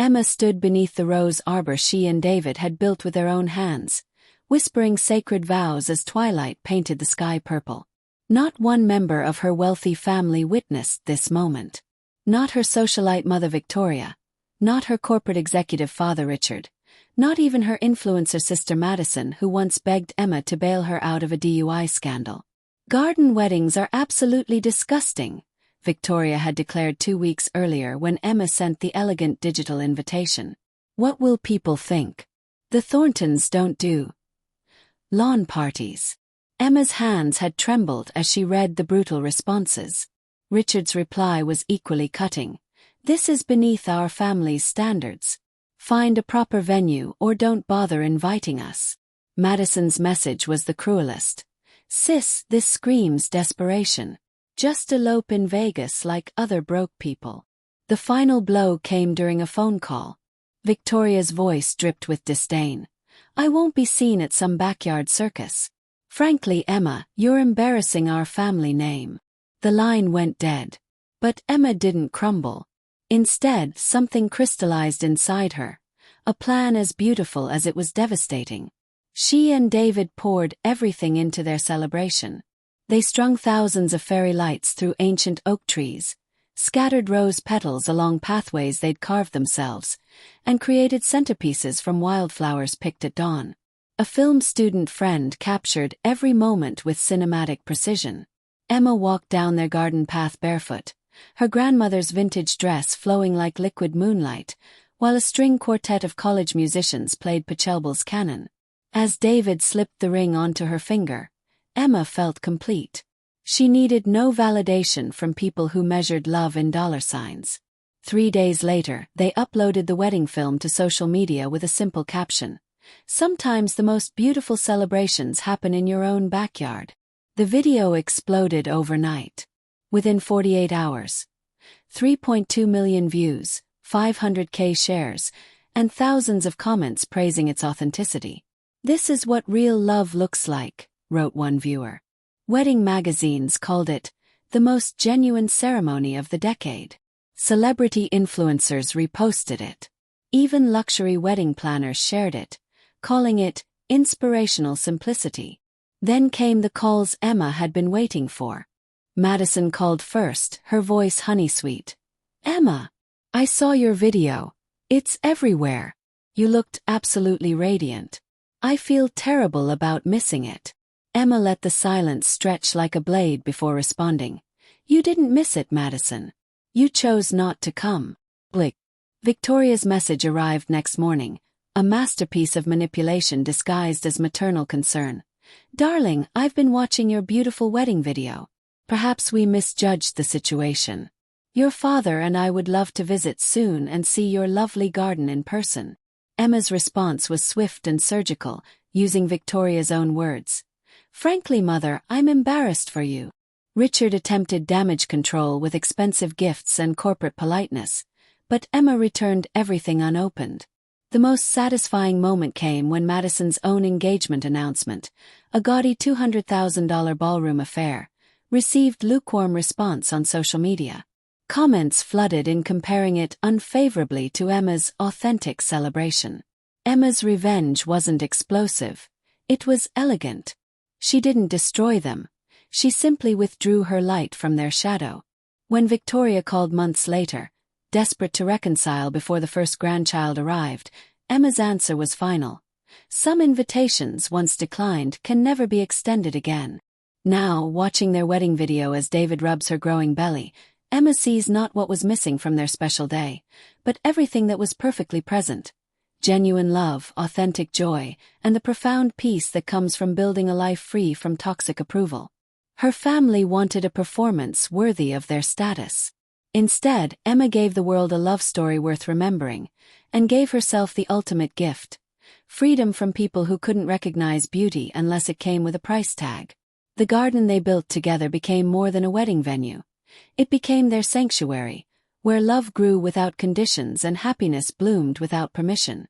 Emma stood beneath the rose arbor she and David had built with their own hands, whispering sacred vows as twilight painted the sky purple. Not one member of her wealthy family witnessed this moment. Not her socialite mother Victoria, not her corporate executive father Richard, not even her influencer sister Madison, who once begged Emma to bail her out of a DUI scandal. "Garden weddings are absolutely disgusting," Victoria had declared 2 weeks earlier when Emma sent the elegant digital invitation. "What will people think? The Thorntons don't do lawn parties." Emma's hands had trembled as she read the brutal responses. Richard's reply was equally cutting. "This is beneath our family's standards. Find a proper venue or don't bother inviting us." Madison's message was the cruelest. "Sis, this screams desperation. Just elope in Vegas like other broke people." The final blow came during a phone call. Victoria's voice dripped with disdain. "I won't be seen at some backyard circus. Frankly, Emma, you're embarrassing our family name." The line went dead. But Emma didn't crumble. Instead, something crystallized inside her, a plan as beautiful as it was devastating. She and David poured everything into their celebration. They strung thousands of fairy lights through ancient oak trees, scattered rose petals along pathways they'd carved themselves, and created centerpieces from wildflowers picked at dawn. A film student friend captured every moment with cinematic precision. Emma walked down their garden path barefoot, her grandmother's vintage dress flowing like liquid moonlight, while a string quartet of college musicians played Pachelbel's canon. As David slipped the ring onto her finger, Emma felt complete. She needed no validation from people who measured love in dollar signs. 3 days later, they uploaded the wedding film to social media with a simple caption. "Sometimes the most beautiful celebrations happen in your own backyard." The video exploded overnight. Within 48 hours, 3.2 million views, 500K shares, and thousands of comments praising its authenticity. "This is what real love looks like," wrote one viewer. Wedding magazines called it the most genuine ceremony of the decade. Celebrity influencers reposted it. Even luxury wedding planners shared it, calling it inspirational simplicity. Then came the calls Emma had been waiting for. Madison called first, her voice honey-sweet. "Emma, I saw your video. It's everywhere. You looked absolutely radiant. I feel terrible about missing it." Emma let the silence stretch like a blade before responding. "You didn't miss it, Madison. You chose not to come." Blick. Victoria's message arrived next morning, a masterpiece of manipulation disguised as maternal concern. "Darling, I've been watching your beautiful wedding video. Perhaps we misjudged the situation. Your father and I would love to visit soon and see your lovely garden in person." Emma's response was swift and surgical, using Victoria's own words. "Frankly, Mother, I'm embarrassed for you." Richard attempted damage control with expensive gifts and corporate politeness, but Emma returned everything unopened. The most satisfying moment came when Madison's own engagement announcement, a gaudy $200,000 ballroom affair, received lukewarm response on social media. Comments flooded in comparing it unfavorably to Emma's authentic celebration. Emma's revenge wasn't explosive. It was elegant. She didn't destroy them. She simply withdrew her light from their shadow. When Victoria called months later, desperate to reconcile before the first grandchild arrived, Emma's answer was final. Some invitations once declined can never be extended again. Now, watching their wedding video as David rubs her growing belly, Emma sees not what was missing from their special day, but everything that was perfectly present. Genuine love, authentic joy, and the profound peace that comes from building a life free from toxic approval. Her family wanted a performance worthy of their status. Instead, Emma gave the world a love story worth remembering, and gave herself the ultimate gift: freedom from people who couldn't recognize beauty unless it came with a price tag. The garden they built together became more than a wedding venue. It became their sanctuary, where love grew without conditions and happiness bloomed without permission.